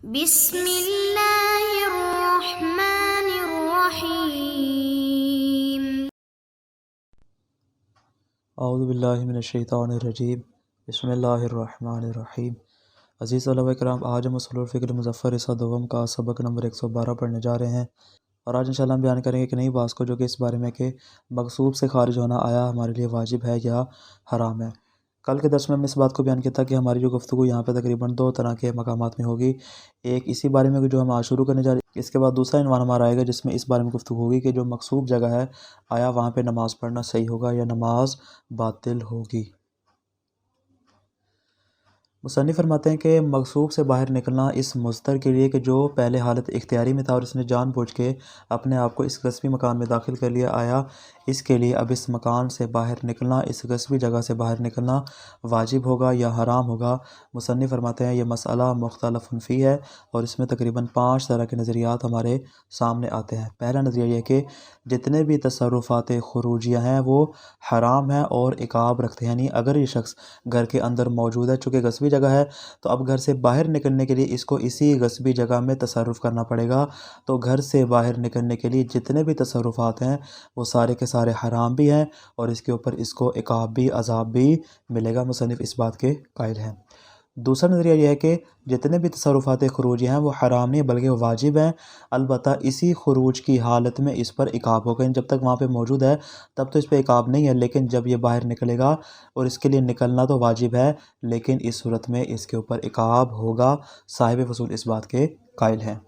بسم اللہ الرحمن الرحیم۔ اعوذ باللہ من الشیطان الرجیم، بسم اللہ الرحمن الرحیم۔ عزیز طلبہ اکرام، آج ہم اصول الفقہ مظفر حصہ دوم کا سبق نمبر 112 پڑھنے جا رہے ہیں، اور آج انشاءاللہ ہم بیان کریں گے کہ نئی بات کو، جو کہ اس بارے میں کہ مغصوب سے خارج ہونا آیا ہمارے لیے واجب ہے یا حرام ہے۔ کل کے درس میں ہم اس بات کو بیان کیا تھا کہ ہماری جو گفتگو یہاں پہ تقریباً 2 طرح کے مقامات میں ہوگی۔ ایک اسی بارے میں جو ہم آج شروع کرنے جا رہے ہیں، اس کے بعد دوسرا عنوان ہمارا آئے گا جس میں اس بارے میں گفتگو ہوگی کہ جو مغصوب جگہ ہے آیا وہاں پہ نماز پڑھنا صحیح ہوگا یا نماز باطل ہوگی۔ مصنف فرماتے ہیں کہ مغصوب سے باہر نکلنا اس مضطر کے لیے کہ جو پہلے حالت اختیاری میں تھا اور اس نے جان بوجھ کے اپنے آپ کو اس غصبی مکان میں داخل کر لیا، آیا اس کے لیے اب اس مکان سے باہر نکلنا، اس غصبی جگہ سے باہر نکلنا واجب ہوگا یا حرام ہوگا۔ مصنف فرماتے ہیں یہ مسئلہ مختلف فی ہے، اور اس میں تقریباً 5 طرح کے نظریات ہمارے سامنے آتے ہیں۔ پہلا نظریہ یہ کہ جتنے بھی تصرفات خروجیہ ہیں وہ حرام ہیں اور عقاب رکھتے ہیں، یعنی اگر یہ شخص گھر کے اندر موجود ہے، چونکہ غصبی جگہ ہے تو اب گھر سے باہر نکلنے کے لیے اس کو اسی غصبی جگہ میں تصرف کرنا پڑے گا، تو گھر سے باہر نکلنے کے لیے جتنے بھی تصرفات ہیں وہ سارے کے سارے حرام بھی ہیں، اور اس کے اوپر اس کو عقاب بھی، عذاب بھی ملے گا۔ مصنف اس بات کے قائل ہیں۔ دوسرا نظریہ یہ ہے کہ جتنے بھی تصرفات خروجی ہیں وہ حرام نہیں بلکہ واجب ہیں، البتہ اسی خروج کی حالت میں اس پر عقاب ہوگا، جب تک وہاں پہ موجود ہے تب تو اس پہ عقاب نہیں ہے، لیکن جب یہ باہر نکلے گا اور اس کے لیے نکلنا تو واجب ہے لیکن اس صورت میں اس کے اوپر عقاب ہوگا۔ صاحب فصول اس بات کے قائل ہیں۔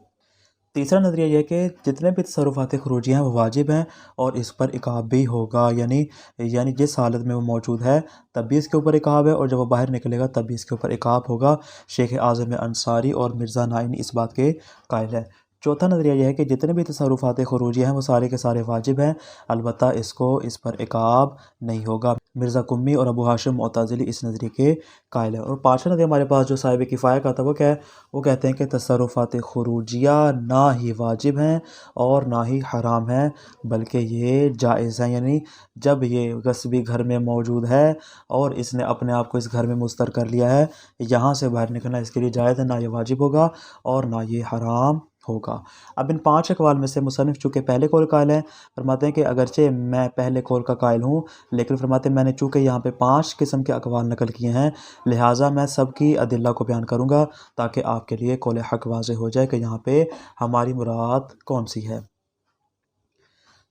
تیسرا نظریہ یہ ہے کہ جتنے بھی تصرفات خروجی ہیں وہ واجب ہیں اور اس پر عقاب بھی ہوگا، یعنی جس حالت میں وہ موجود ہے تب بھی اس کے اوپر عقاب ہے، اور جب وہ باہر نکلے گا تب بھی اس کے اوپر عقاب ہوگا۔ شیخ اعظم انصاری اور مرزا نائینی اس بات کے قائل ہے۔ چوتھا نظریہ یہ ہے کہ جتنے بھی تصرفات خروجی ہیں وہ سارے کے سارے واجب ہیں، البتہ اس پر عقاب نہیں ہوگا۔ مرزا قمی اور ابو ہاشم معتزلی اس نظریے کے قائل ہیں۔ اور پانچواں نظریہ ہمارے پاس جو صاحب کفایہ کا تھا وہ کیا ہے؟ وہ کہتے ہیں کہ تصرفات خروجیہ نہ ہی واجب ہیں اور نہ ہی حرام ہیں بلکہ یہ جائز ہیں، یعنی جب یہ غصبی گھر میں موجود ہے اور اس نے اپنے آپ کو اس گھر میں مستر کر لیا ہے، یہاں سے باہر نکلنا اس کے لیے جائز ہے، نہ یہ واجب ہوگا اور نہ یہ حرام ہوگا۔ اب ان 5 اقوال میں سے مصنف چونکہ پہلے قول قائل ہیں، فرماتے ہیں کہ اگرچہ میں پہلے قول کا قائل ہوں لیکن فرماتے ہیں میں نے چونکہ یہاں پہ 5 قسم کے اقوال نقل کیے ہیں لہٰذا میں سب کی ادلہ کو بیان کروں گا تاکہ آپ کے لیے قول حق واضح ہو جائے کہ یہاں پہ ہماری مراد کون سی ہے۔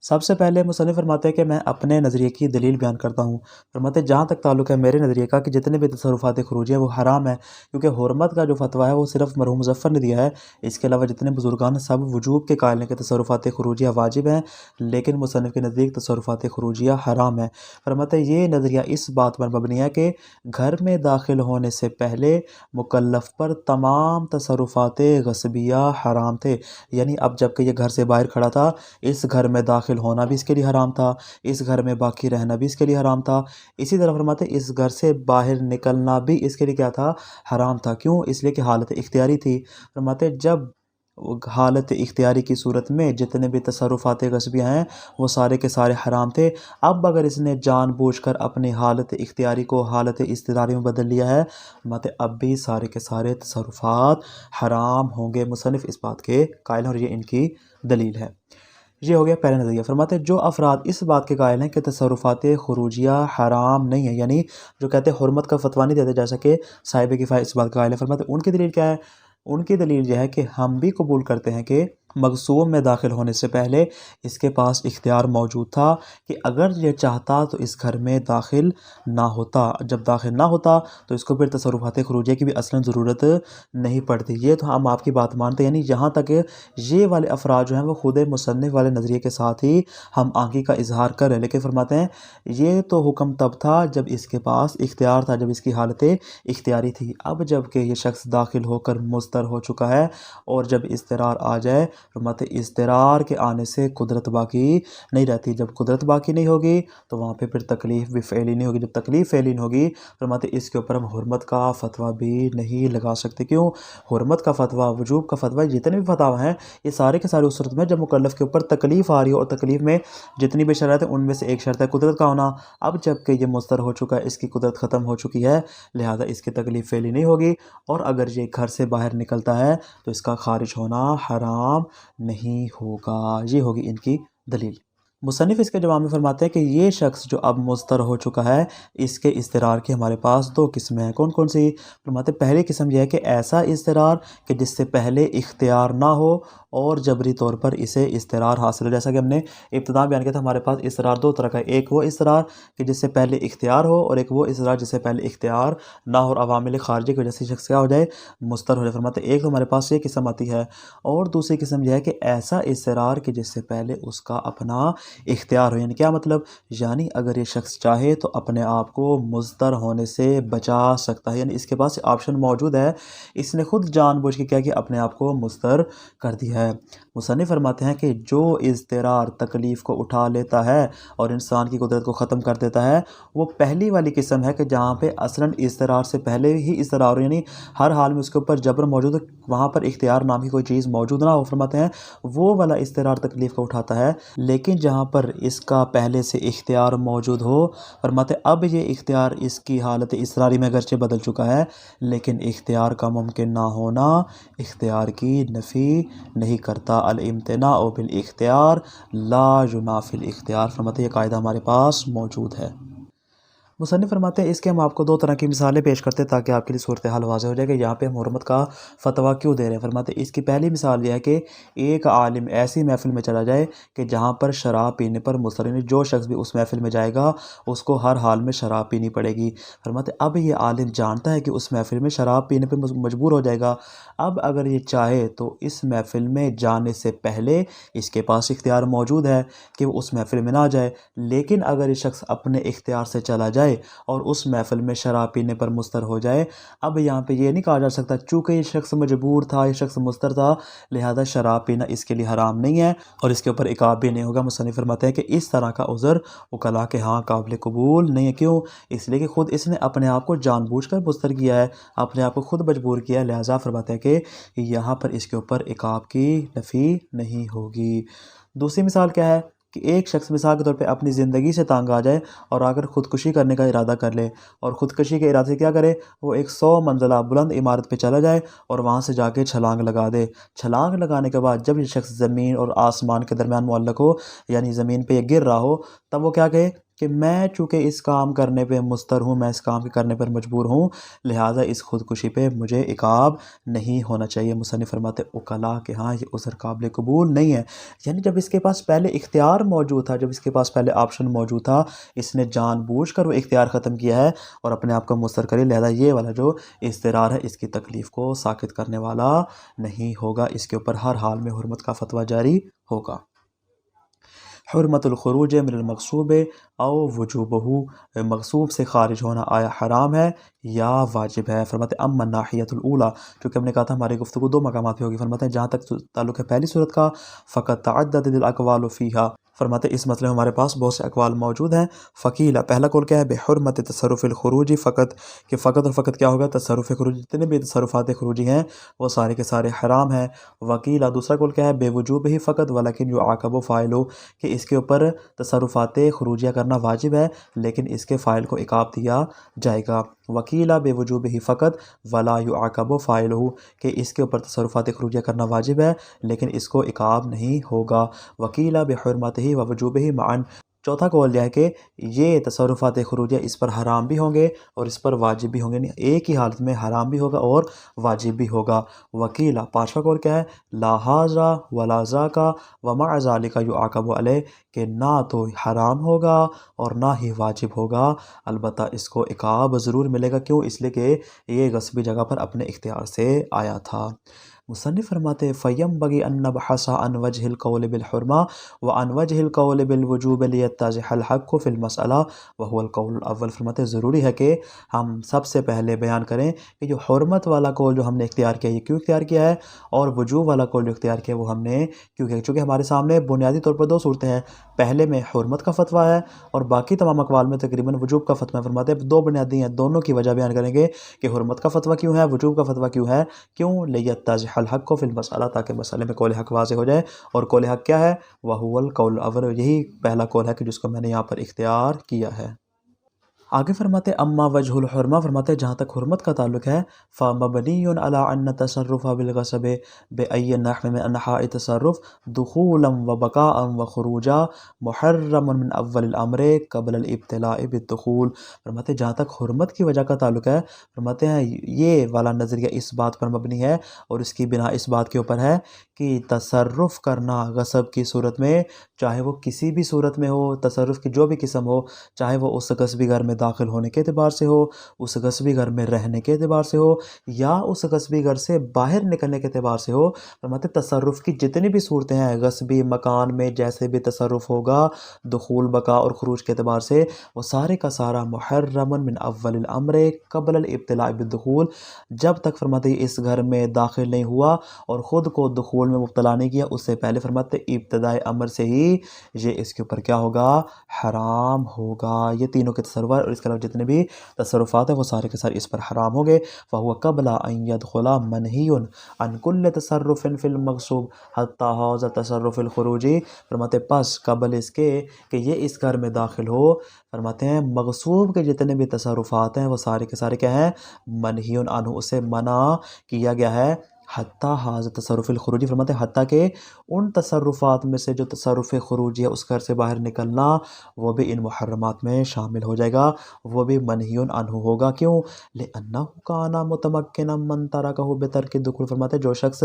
سب سے پہلے مصنف فرماتے ہیں کہ میں اپنے نظریے کی دلیل بیان کرتا ہوں۔ فرماتے ہیں جہاں تک تعلق ہے میرے نظریے کا کہ جتنے بھی تصرفات خروجی ہیں وہ حرام ہیں، کیونکہ حرمت کا جو فتویٰ ہے وہ صرف مرحوم مظفر نے دیا ہے، اس کے علاوہ جتنے بزرگان سب وجوب کے قائل ہیں کہ تصرفات خروجیہ واجب ہیں، لیکن مصنف کے نزدیک تصرفات خروجیہ حرام ہیں۔ فرماتے ہیں یہ نظریہ اس بات پر مبنی ہے کہ گھر میں داخل ہونے سے پہلے مکلف پر تمام تصرفات غصبیہ حرام تھے، یعنی اب جب کہ یہ گھر سے باہر کھڑا تھا اس گھر میں داخل ہونا بھی اس کے لیے حرام تھا، اس گھر میں باقی رہنا بھی اس کے لیے حرام تھا، اسی طرح فرماتے ہیں اس گھر سے باہر نکلنا بھی اس کے لیے کیا تھا؟ حرام تھا۔ کیوں؟ اس لیے کہ حالت اختیاری تھی۔ فرماتے ہیں جب حالت اختیاری کی صورت میں جتنے بھی تصرفات غصبیہ ہیں وہ سارے کے سارے حرام تھے، اب اگر اس نے جان بوجھ کر اپنی حالت اختیاری کو حالت اضطراری میں بدل لیا ہے، فرماتے ہیں اب بھی سارے کے سارے تصرفات حرام ہوں گے۔ مصنف اس بات کے قائل ہیں اور یہ ان کی دلیل ہے۔ یہ ہو گیا پہلا نظریہ۔ فرماتے ہیں جو افراد اس بات کے قائل ہیں کہ تصرفات خروجیہ حرام نہیں ہیں، یعنی جو کہتے ہیں حرمت کا فتویٰ نہیں دیتے، جیسا کہ صاحب کفایہ اس بات کا قائل ہے، فرماتے ہیں ان کی دلیل کیا ہے؟ ان کی دلیل یہ ہے کہ ہم بھی قبول کرتے ہیں کہ مغصوب میں داخل ہونے سے پہلے اس کے پاس اختیار موجود تھا کہ اگر یہ چاہتا تو اس گھر میں داخل نہ ہوتا، جب داخل نہ ہوتا تو اس کو پھر تصرفات خروجیہ کی بھی اصلاً ضرورت نہیں پڑتی۔ یہ تو ہم آپ کی بات مانتے ہیں، یعنی یہاں تک یہ والے افراد جو ہیں وہ خود مصنف والے نظریے کے ساتھ ہی ہم آنکھی کا اظہار کر رہے ہیں، لیکن فرماتے ہیں یہ تو حکم تب تھا جب اس کے پاس اختیار تھا، جب اس کی حالت اختیاری تھی، اب جب کہ یہ شخص داخل ہو کر مضطر ہو چکا ہے اور جب اضطرار آ جائے فرماتے اضطرار کے آنے سے قدرت باقی نہیں رہتی، جب قدرت باقی نہیں ہوگی تو وہاں پہ پھر تکلیف بھی فعلی نہیں ہوگی، جب تکلیف فعلی نہیں ہوگی فرماتے اس کے اوپر ہم حرمت کا فتویٰ بھی نہیں لگا سکتے۔ کیوں؟ حرمت کا فتویٰ، وجوب کا فتویٰ، جتنے بھی فتویٰ ہیں یہ سارے کے سارے اس صورت میں جب مکلف کے اوپر تکلیف آ رہی ہو، اور تکلیف میں جتنی بھی شرائط ہیں ان میں سے ایک شرط ہے قدرت کا ہونا۔ اب جب کہ یہ مضطر ہو چکا ہے، اس کی قدرت ختم ہو چکی ہے، لہذا اس کی تکلیف فعلی نہیں ہوگی، اور اگر یہ گھر سے باہر نکلتا ہے تو اس کا خارج ہونا حرام نہیں ہوگا۔ یہ ہوگی ان کی دلیل۔ مصنف اس کے جواب میں فرماتے ہیں کہ یہ شخص جو اب مضطر ہو چکا ہے، اس کے اضطرار کی ہمارے پاس دو قسمیں ہیں۔ کون کون سی؟ فرماتے ہیں پہلی قسم یہ ہے کہ ایسا اضطرار کہ جس سے پہلے اختیار نہ ہو اور جبری طور پر اسے اضطرار حاصل ہو۔ جیسا کہ ہم نے ابتدا بیان کیا تھا، ہمارے پاس اضطرار دو طرح کا ہے، ایک وہ اضطرار کہ جس سے پہلے اختیار ہو، اور ایک وہ اضطرار جس سے پہلے اختیار نہ ہو اور عوامل خارجی کی وجہ سے شخص کیا ہو جائے، مضطر ہو جائے۔ فرماتے ہیں ایک تو ہمارے پاس یہ قسم آتی ہے، اور دوسری قسم یہ ہے کہ ایسا اضطرار کہ جس سے پہلے اس کا اپنا اختیار ہو۔ یعنی کیا مطلب؟ یعنی اگر یہ شخص چاہے تو اپنے آپ کو مضطر ہونے سے بچا سکتا ہے، یعنی اس کے پاس آپشن موجود ہے، اس نے خود جان بوجھ کے کیا کہ اپنے آپ کو مضطر کر دیا ہے۔ مصنف فرماتے ہیں کہ جو اضطرار تکلیف کو اٹھا لیتا ہے اور انسان کی قدرت کو ختم کر دیتا ہے، وہ پہلی والی قسم ہے کہ جہاں پہ اصلاً اضطرار سے پہلے ہی اضطرار ہو، یعنی ہر حال میں اس کے اوپر جبر موجود ہو، وہاں پر اختیار نام کی کوئی چیز موجود نہ ہو۔ فرماتے ہیں وہ والا اضطرار تکلیف کو اٹھاتا ہے، لیکن جہاں پر اس کا پہلے سے اختیار موجود ہو، فرماتے ہیں اب یہ اختیار اس کی حالت اضطراری میں اگرچہ بدل چکا ہے، لیکن اختیار کا ممکن نہ ہونا اختیار کی نفی نہیں کرتا۔ الامتناع بالاختیار لا ینافی الاختیار۔ فرماتے ہیں یہ قاعدہ ہمارے پاس موجود ہے۔ مصنف فرماتے ہیں اس کے ہم آپ کو دو طرح کی مثالیں پیش کرتے ہیں تاکہ آپ کے لیے صورتحال واضح ہو جائے کہ یہاں پہ ہم حرمت کا فتویٰ کیوں دے رہے ہیں۔ فرماتے ہیں اس کی پہلی مثال یہ ہے کہ ایک عالم ایسی محفل میں چلا جائے کہ جہاں پر شراب پینے پر مصر، یعنی جو شخص بھی اس محفل میں جائے گا اس کو ہر حال میں شراب پینی پڑے گی۔ فرماتے ہیں اب یہ عالم جانتا ہے کہ اس محفل میں شراب پینے پہ مجبور ہو جائے گا، اب اگر یہ چاہے تو اس محفل میں جانے سے پہلے اس کے پاس اختیار موجود ہے کہ وہ اس محفل میں نہ جائے، لیکن اگر یہ شخص اپنے اختیار سے چلا جائے اور اس محفل میں شراب پینے پر مضطر ہو جائے، اب یہاں پہ یہ نہیں کہا جا سکتا چونکہ یہ شخص مجبور تھا، یہ شخص مضطر تھا، لہذا شراب پینا اس کے لیے حرام نہیں ہے اور اس کے اوپر عقاب بھی نہیں ہوگا۔ مصنف فرماتے ہیں کہ اس طرح کا عذر وکلاء کے ہاں قابل قبول نہیں ہے۔ کیوں؟ اس لیے کہ خود اس نے اپنے آپ کو جان بوجھ کر مضطر کیا ہے، اپنے آپ کو خود مجبور کیا ہے، لہذا فرماتے ہیں کہ یہاں پر اس کے اوپر عقاب کی نفی نہیں ہوگی۔ دوسری مثال کیا ہے کہ ایک شخص مثال کے طور پہ اپنی زندگی سے تانگ آ جائے اور اگر خودکشی کرنے کا ارادہ کر لے، اور خودکشی کے ارادے سے کیا کرے، وہ ایک 100 منزلہ بلند عمارت پہ چلا جائے اور وہاں سے جا کے چھلانگ لگا دے۔ چھلانگ لگانے کے بعد جب یہ شخص زمین اور آسمان کے درمیان معلق ہو، یعنی زمین پہ یہ گر رہا ہو، تب وہ کیا کہے کہ میں چونکہ اس کام کرنے پہ مضطر ہوں، میں اس کام کے کرنے پر مجبور ہوں، لہٰذا اس خودکشی پہ مجھے عقاب نہیں ہونا چاہیے۔ مصنف فرماتے وکلاء کے ہاں یہ عذر قابل قبول نہیں ہے۔ یعنی جب اس کے پاس پہلے اختیار موجود تھا، جب اس کے پاس پہلے آپشن موجود تھا، اس نے جان بوجھ کر وہ اختیار ختم کیا ہے اور اپنے آپ کو مضطر کرے، لہذا یہ والا جو اضطرار ہے اس کی تکلیف کو ساقط کرنے والا نہیں ہوگا، اس کے اوپر ہر حال میں حرمت کا فتویٰ جاری ہوگا۔ حرمت الخروج من المغصوب او وجوبہ، مغصوب سے خارج ہونا آیا حرام ہے یا واجب ہے۔ فرماتے اما الناحیۃ الاولی، چونکہ ہم نے کہا تھا ہماری گفتگو دو مقامات پہ ہوگی، فرماتے ہیں جہاں تک تعلق ہے پہلی صورت کا، فقط تعددت الاقوال فیہا، فرماتے ہیں اس مسئلے میں ہمارے پاس بہت سے اقوال موجود ہیں۔ فقیلا، پہلا قول کیا ہے، بحرمت تصرف الخروجی فقط، کہ فقط اور فقط کیا ہوگا، تصرف خروجی، جتنے بھی تصرفات خروجی ہیں وہ سارے کے سارے حرام ہیں۔ وکیلا، دوسرا قول کیا ہے، بے وجوب ہی فقط ولکن یعاقب فاعلہ، کہ اس کے اوپر تصرفات خروجیہ کرنا واجب ہے لیکن اس کے فاعل کو عقاب دیا جائے گا۔ وکیلا بے وجوب ہی فقط ولا یعاقب فاعلہ، کہ اس کے اوپر تصرفات خروجیہ کرنا واجب ہے لیکن اس کو عقاب نہیں ہوگا۔ وکیلا بحرمتہ و وجوبہ معاً، چوتھا قول یہ ہے کہ یہ تصرفات خروجیہ اس پر حرام بھی ہوں گے اور اس پر واجب بھی ہوں گے، یعنی ایک ہی حالت میں حرام بھی ہوگا اور واجب بھی ہوگا۔ وکیلا، پانچواں قول کیا ہے، لا ھذا ولا ذاک ومع ذلک یعاقب علیہ، کہ نہ تو حرام ہوگا اور نہ ہی واجب ہوگا، البتہ اس کو عقاب ضرور ملے گا۔ کیوں؟ اس لیے کہ یہ غصبی جگہ پر اپنے اختیار سے آیا تھا۔ مصنف فرماتے ہیں فَيَنبَغِي أَن نَبْحَثَ عَنْ وَجْهِ الْقَوْلِ بِالْحُرْمَةِ وَعَنْ وَجْهِ الْقَوْلِ بِالْوُجُوبِ لِيَتَّضِحَ الْحَقُّ فِي الْمَسْأَلَةِ وَهُوَ الْقَوْلُ الْأَوَّلُ۔ فرماتے ہیں ضروری ہے کہ ہم سب سے پہلے بیان کریں کہ جو حرمت والا قول جو ہم نے اختیار کیا ہے یہ کیوں اختیار کیا ہے، اور وجوب والا قول جو اختیار کیا ہے وہ ہم نے کیوں کیا، چونکہ ہمارے سامنے بنیادی طور پر دو صورتیں ہیں، پہلے میں حرمت کا فتویٰ ہے اور باقی تمام اقوال میں تقریباً وجوب کا فتویٰ ہے۔ فرماتے ہیں دو بنیادی ہیں، دونوں کی وجہ بیان کریں گے کہ حرمت کا فتویٰ کیوں ہے، وجوب کا فتویٰ کیوں ہے، کیوں لیتضح الحق فی المسئلہ، تاکہ مسئلے میں قول حق واضح ہو جائے، اور قول حق کیا ہے، وہو القول الاول، یہی پہلا قول ہے کہ جس کو میں نے یہاں پر اختیار کیا ہے۔ آگے فرماتے اما وجہ الحرمہ، فرماتے جہاں تک حرمت کا تعلق ہے فمبنی علی ان تصرف بالغصب بأی نحو من انحاء تصرف دخولا وبقاء وخروجا محرم من اول الامر قبل الابتلاء بالدخول۔ فرماتے جہاں تک حرمت کی وجہ کا تعلق ہے، فرماتے ہیں یہ والا نظریہ اس بات پر مبنی ہے اور اس کی بنا اس بات کے اوپر ہے کہ تصرف کرنا غصب کی صورت میں، چاہے وہ کسی بھی صورت میں ہو، تصرف کی جو بھی قسم ہو، چاہے وہ اس غصبی گھر میں داخل ہونے کے اعتبار سے ہو، اس غصبی گھر میں رہنے کے اعتبار سے ہو، یا اس غصبی گھر سے باہر نکلنے کے اعتبار سے ہو، فرماتے تصرف کی جتنی بھی صورتیں ہیں غصبی مکان میں جیسے بھی تصرف ہوگا دخول بقا اور خروج کے اعتبار سے، وہ سارے کا سارا محرم من اول الامر قبل الابتلاء بالدخول، جب تک فرماتے اس گھر میں داخل نہیں ہوا اور خود کو دخول میں مبتلا نہیں کیا، اس سے پہلے فرماتے ابتدائی امر سے ہی یہ اس کے اوپر کیا ہوگا، حرام ہوگا۔ یہ تینوں کے تصرفات اور اس کے علاوہ جتنے بھی تصرفات ہیں وہ سارے کے سارے اس پر حرام ہو گئے۔ فَهُوَ قَبْلَ أَن يَدْخُلَ مَنْهِيٌّ عَنْ كُلِّ تَصَرُّفٍ فِي الْمَغْصُوبِ حَتَّى هَذَا التَّصَرُّفُ الْخُرُوجِ، فرماتے پس قبل اس کے کہ یہ اس گھر میں داخل ہو، فرماتے ہیں مغصوب کے جتنے بھی تصرفات ہیں وہ سارے کے سارے کیا ہیں، منہی عنہ، اسے منع کیا گیا ہے۔ حتیٰ حاضر تصرف الخروجی، فرماتے ہیں حتیٰ کہ ان تصرفات میں سے جو تصرف خروجی ہے اس گھر سے باہر نکلنا وہ بھی ان محرمات میں شامل ہو جائے گا، وہ بھی منہی عنہ ہوگا۔ کیوں؟ لِأَنَّهُ كَانَ مُتَمَكِّنًا مَّن تَرَكَهُ بِتَرْكِ الدُّخُولِ، فرماتے ہیں جو شخص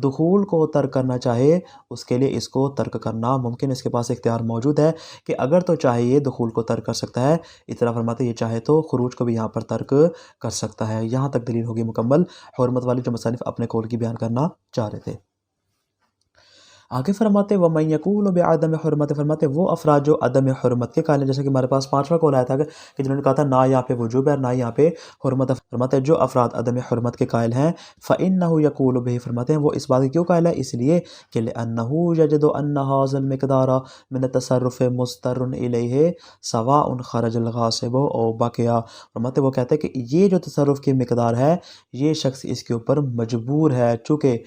دخول کو ترک کرنا چاہے اس کے لیے اس کو ترک کرنا ممکن، اس کے پاس اختیار موجود ہے کہ اگر تو چاہے یہ دخول کو ترک کر سکتا ہے، اس طرح فرماتے یہ چاہے تو خروج کو بھی یہاں پر ترک کر سکتا ہے۔ یہاں تک دلیل ہوگی مکمل حرمت والی جو مصنف اپنے قول کی بیان کرنا چاہ رہے تھے۔ آگے فرماتے وَمَن يَقُولُ بِعَدَمِ حُرْمَتِ، فرماتے وہ افراد جو عدم حرمت کے قائل ہیں، جیسے کہ ہمارے پاس پانچواں قول آیا تھا کہ جنہوں نے کہا تھا نہ یہاں پہ وجوب ہے اور نہ یہاں پہ حرمت ہے، فرماتے جو افراد عدم حرمت کے قائل ہیں فَإِنَّهُ يَقُولُ بِهِ، فرماتے ہیں وہ اس بات کی کیوں قائل ہے، اس لیے کہ لِأَنَّهُ يَجِدُ أَنَّ هَذَا الْمِقْدَارَ مِنَ التَّصَرُّفِ مُسْتَرٌ إِلَيْهِ سَوَاءٌ خَرَجَ الْغَاصِبُ أَوْ بَقِيَ، فرماتے وہ کہتے ہیں کہ یہ جو تصرف کی مقدار ہے یہ شخص اس کے اوپر مجبور ہے، چونکہ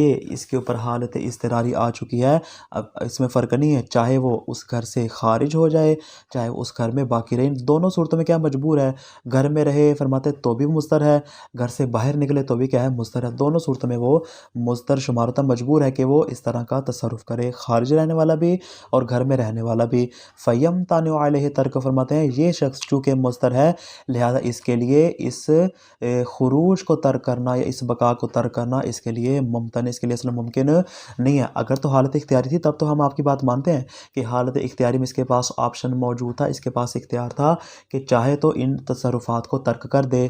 یہ اس کے اوپر حالت اضطراری آ چکی ہے، اب اس میں فرق نہیں ہے، چاہے وہ اس گھر سے خارج ہو جائے چاہے اس گھر میں باقی رہے، دونوں صورتوں میں کیا مجبور ہے، گھر میں رہے فرماتے تو بھی مضطر ہے، گھر سے باہر نکلے تو بھی کیا ہے، مضطر ہے، دونوں صورتوں میں وہ مضطر شمار ہوتا، مجبور ہے کہ وہ اس طرح کا تصرف کرے، خارج رہنے والا بھی اور گھر میں رہنے والا بھی۔ فَيَمْتَنِعُ عَلَيْهِ تَرْكُ، فرماتے ہیں یہ شخص چونکہ مضطر ہے لہذا اس کے لیے اس خروج کو ترک کرنا یا اس بقا کو ترک کرنا اس کے لیے ممتنع، اس کے لیے اصلا ممکن نہیں ہے۔ اگر تو حالت اختیاری تھی تب تو ہم آپ کی بات مانتے ہیں کہ حالت اختیاری میں اس کے پاس آپشن موجود تھا، اس کے پاس اختیار تھا کہ چاہے تو ان تصرفات کو ترک کر دے،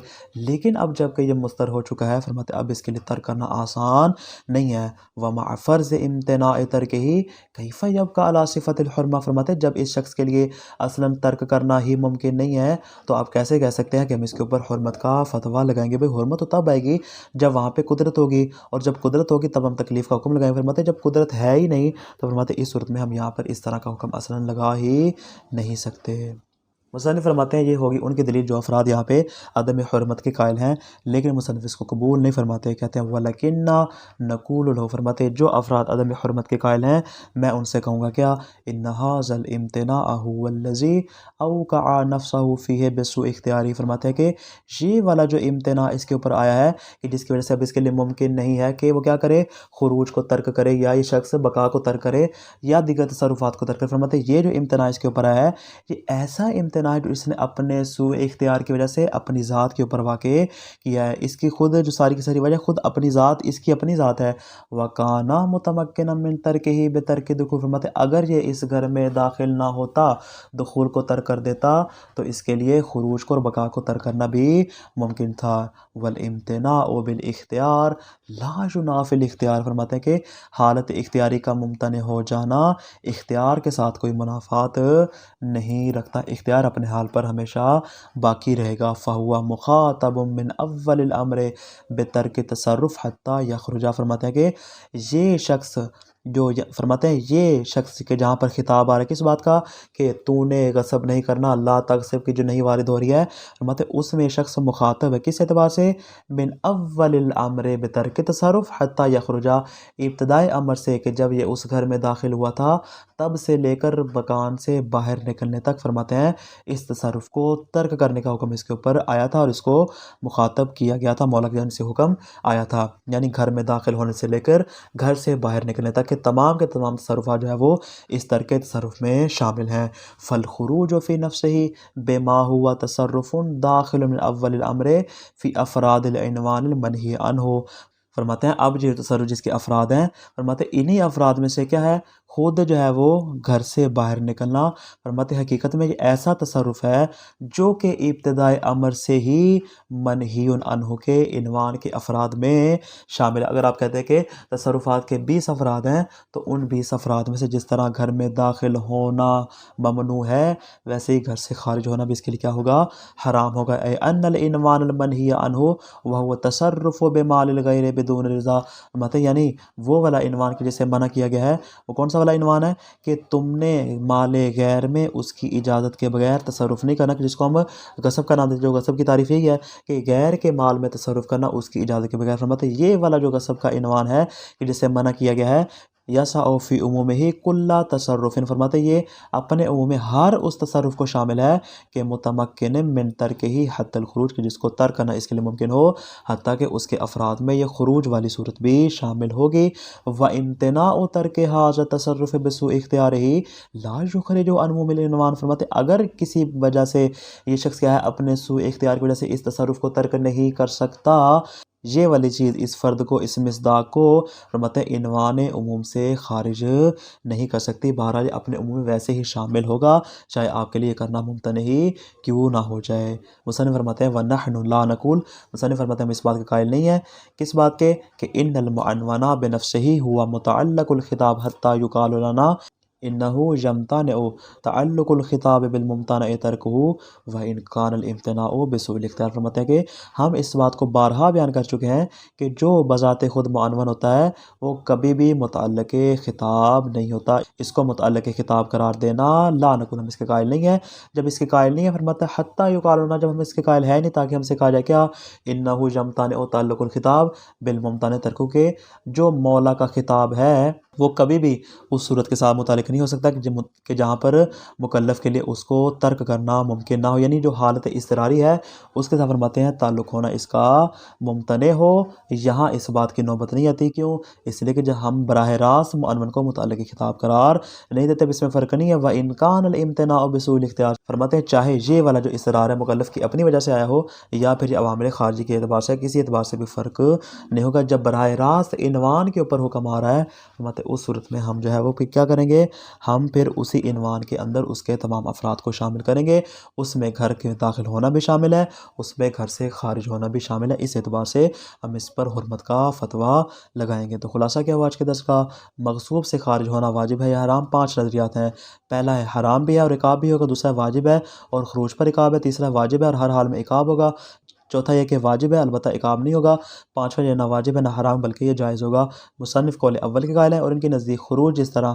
لیکن اب جب کہ یہ مضطر ہو چکا ہے فرماتے اب اس کے لیے ترک کرنا آسان نہیں ہے۔ وَمَعَ فَرْضِ امْتِنَاعِ تَرْكِهِ كَيْفَ يَبْقَىٰ عَلَىٰ صِفَةِ الْحُرْمَةِ، فرماتے جب اس شخص کے لیے اصلاً ترک کرنا ہی ممکن نہیں ہے تو آپ کیسے کہہ سکتے ہیں کہ ہم اس کے اوپر حرمت کا فتویٰ لگائیں گے؟ بھئی حرمت تو تب آئے گی جب وہاں پہ قدرت ہوگی، اور جب قدرت ہوگی تب ہم تکلیف کا حکم لگائیں گے، فرماتے جب قدرت ہے ہی نہیں تو فرماتے اس صورت میں ہم یہاں پر اس طرح کا حکم اصلاً لگا ہی نہیں سکتے۔ مصنف فرماتے ہیں یہ ہوگی ان کی دلیل جو افراد یہاں پہ عدم حرمت کے قائل ہیں لیکن مصنف اس کو قبول نہیں فرماتے، کہتے ہیں وَلَكِنَّا نَقُولُ لَهُ، فرماتے جو افراد عدم حرمت کے قائل ہیں میں ان سے کہوں گا کیا، إِنَّ هَذَا الْإِمْتِنَاعَ هُوَ الَّذِي أَوْقَعَ نَفْسَهُ فِيهِ بِسُوءِ اختیاری، فرماتے ہیں کہ یہ والا جو امتناع اس کے اوپر آیا ہے کہ جس کی وجہ سے اب اس کے لیے ممکن نہیں ہے کہ وہ کیا کرے، خروج کو ترک کرے یا یہ شخص بقا کو ترک کرے یا دیگر تصرفات کو ترک کرے، فرماتے یہ جو امتناع اس کے اوپر آیا ہے یہ ایسا امتناع امتناع ہے جو اس نے اپنے سوء اختیار کی وجہ سے اپنی ذات کے اوپر واقع کیا ہے، اس کی خود جو ساری کی ساری وجہ خود اپنی ذات، اس کی اپنی ذات ہے۔ وَكَانَ مُتَمَكِّنًا مِّن تَرْكِهِ بِتَرْكِ دُخُولِ، فرماتے ہیں اگر یہ اس گھر میں داخل نہ ہوتا، دخول کو ترک کر دیتا، تو اس کے لیے خروج کو اور بقا کو ترک کرنا بھی ممکن تھا۔ وَالْإِمْتِنَاعُ بِالْإِخْتِيَارِ لَا يُنَافِي الْإِخْتِيَارَ، فرماتے ہیں کہ حالت اختیاری کا ممتنع ہو جانا اختیار کے ساتھ کوئی منافات نہیں رکھتا، اختیار اپنے حال پر ہمیشہ باقی رہے گا۔ فَهُوَ مُخَاطَبٌ مِّنْ أَوَّلِ الْأَمْرِ بِتَرْكِ التَّصَرُّفِ حَتَّى يَخْرُجَ، فرماتے ہیں کہ یہ شخص فرماتے ہیں یہ شخص کہ جہاں پر خطاب آ رہا ہے کس بات کا، کہ تو نے غصب نہیں کرنا، لا تغصب کی جو نہیں وارد ہو رہی ہے، فرماتے ہیں اس میں شخص مخاطب ہے کس اعتبار سے، من اول الامر بترک تصرف حتی یخرج، ابتدائی امر سے کہ جب یہ اس گھر میں داخل ہوا تھا تب سے لے کر مکان سے باہر نکلنے تک، فرماتے ہیں اس تصرف کو ترک کرنے کا حکم اس کے اوپر آیا تھا اور اس کو مخاطب کیا گیا تھا، مولا کی جانب سے حکم آیا تھا، یعنی گھر میں داخل ہونے سے لے کر گھر سے باہر نکلنے تک کے تمام تصرفات جو ہے وہ اس ترک تصرف میں شامل ہیں۔ فالخروج فی نفسه بما ہوا تصرف داخل من اول الامر فی افراد العنوان المنہی عنہ، فرماتے ہیں اب جو تصرف جس کے افراد ہیں، فرماتے ہیں انہی افراد میں سے کیا ہے، خود جو ہے وہ گھر سے باہر نکلنا، فرماتے ہیں حقیقت میں یہ ایسا تصرف ہے جو کہ ابتدائی امر سے ہی منہی عنہ کے عنوان کے افراد میں شامل ہے۔ اگر آپ کہتے ہیں کہ تصرفات کے 20 افراد ہیں تو ان 20 افراد میں سے جس طرح گھر میں داخل ہونا ممنوع ہے، ویسے ہی گھر سے خارج ہونا بھی اس کے لیے کیا ہوگا، حرام ہوگا۔ اے ان العنوان المنہی عنہ وہو تصرف بمال الغیر بدون رضا، فرماتے ہیں یعنی وہ والا عنوان کے جسے منع کیا گیا ہے، وہ کون سا والا عنوان ہے، کہ تم نے مال غیر میں اس کی اجازت کے بغیر تصرف نہیں کرنا، جس کو ہم غصب کا نام دیتے ہیں، جو غصب کی تعریف یہی ہے کہ غیر کے مال میں تصرف کرنا اس کی اجازت کے بغیر، فرماتے ہیں یہ والا جو غصب کا عنوان ہے کہ جسے منع کیا گیا ہے، یسع فی عمومہ کل تصرف، فرماتے ہیں یہ اپنے عموم میں ہر اس تصرف کو شامل ہے کہ متمکن من ترکہ حتی الخروج، کہ جس کو ترک کرنا اس کے لیے ممکن ہو حتیٰ کہ اس کے افراد میں یہ خروج والی صورت بھی شامل ہوگی۔ وامتناع ترک ھذا التصرف بسوء اختیارہ لا یخرج عن عموم العنوان، فرماتے ہیں اگر کسی وجہ سے یہ شخص کیا ہے اپنے سوء اختیار کی وجہ سے اس تصرف کو ترک نہیں کر سکتا، یہ والی چیز اس فرد کو، اس مصداق کو، فرماتے ہیں عنوان عموم سے خارج نہیں کر سکتی، بہرحال اپنے عموم میں ویسے ہی شامل ہوگا چاہے آپ کے لیے کرنا ممتنع ہی کیوں نہ ہو جائے۔ مصنف فرماتے ہیں وَنَحْنُ لَا نَقُولُ، مصنف فرماتے ہیں ہم اس بات کے قائل نہیں ہیں، کس بات کے، کہ ان المعنون بنفسه هو متعلق الخطاب حتى يقال لنا انه يمتنع تعلق الخطاب بالممتنع ترکہ وان کان الامتناع بسوء الاختیار، فرماتے ہیں کہ ہم اس بات کو بارہا بیان کر چکے ہیں کہ جو بذات خود معنون ہوتا ہے وہ کبھی بھی متعلق خطاب نہیں ہوتا، اس کو متعلق خطاب قرار دینا لا نقول، ہم اس کے قائل نہیں ہیں۔ جب اس کے قائل نہیں ہے، فرماتا ہے حتی یقال لنا، جب ہم اس کے قائل ہے نہیں تاکہ ہم سے کہا جائے کیا، انہ یمتنع تعلق الخطاب بالممتنع ترکہ، کہ جو مولا کا خطاب ہے وہ کبھی بھی اس صورت کے ساتھ متعلق نہیں ہو سکتا کہ جہاں پر مکلف کے لیے اس کو ترک کرنا ممکن نہ ہو، یعنی جو حالت اضطراری ہے اس کے ساتھ فرماتے ہیں تعلق ہونا اس کا ممتنع ہو، یہاں اس بات کی نوبت نہیں آتی، کیوں، اس لیے کہ جب ہم براہ راست معنون کو متعلق خطاب قرار نہیں دیتے، اس میں فرق نہیں ہے۔ وَإِنْ كَانَ الْإِمْتِنَاعُ بِسُوءِ الْاخْتِيَارِ، فرماتے ہیں چاہے یہ والا جو اصرار ہے مکلف کی اپنی وجہ سے آیا ہو یا پھر یہ عوامل خارجی کے اعتبار سے، کسی اعتبار سے بھی فرق نہیں ہوگا، جب براہ راست عنوان کے اوپر حکم آ رہا ہے، فرماتے ہیں اس صورت میں ہم جو ہے وہ پھر کیا کریں گے، ہم پھر اسی عنوان کے اندر اس کے تمام افراد کو شامل کریں گے، اس میں گھر کے داخل ہونا بھی شامل ہے، اس میں گھر سے خارج ہونا بھی شامل ہے، اس اعتبار سے ہم اس پر حرمت کا فتویٰ لگائیں گے۔ تو خلاصہ کیا ہوا آج کے درس کا، مغصوب سے خارج ہونا واجب ہے یا حرام، 5 نظریات ہیں، پہلا ہے حرام بھی ہے اور عقاب بھی ہوگا، دوسرا واجب ہے اور خروج پر عقاب ہے، تیسرا واجب ہے اور ہر حال میں عقاب ہوگا، چوتھا یہ کہ واجب ہے البتہ عقاب نہیں ہوگا، پانچواں یہ نہ واجب ہے نہ حرام بلکہ یہ جائز ہوگا۔ مصنف قول اول کے قائل ہیں اور ان کے نزدیک خروج جس طرح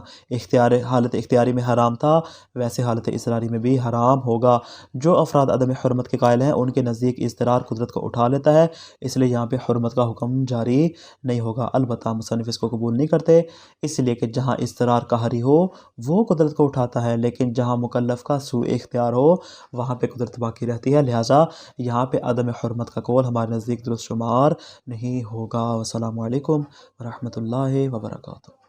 حالت اختیاری میں حرام تھا ویسے حالت اضطراری میں بھی حرام ہوگا۔ جو افراد عدم حرمت کے قائل ہیں ان کے نزدیک اضطرار قدرت کو اٹھا لیتا ہے، اس لیے یہاں پہ حرمت کا حکم جاری نہیں ہوگا، البتہ مصنف اس کو قبول نہیں کرتے، اس لیے کہ جہاں اضطرار قہری ہو وہ قدرت کو اٹھاتا ہے، لیکن جہاں مکلف کا سوء اختیار ہو وہاں پہ قدرت باقی رہتی ہے، لہٰذا یہاں پہ عدم حرمت کا قول ہمارے نزدیک درست شمار نہیں ہوگا۔ والسلام علیکم ورحمۃ اللہ وبرکاتہ۔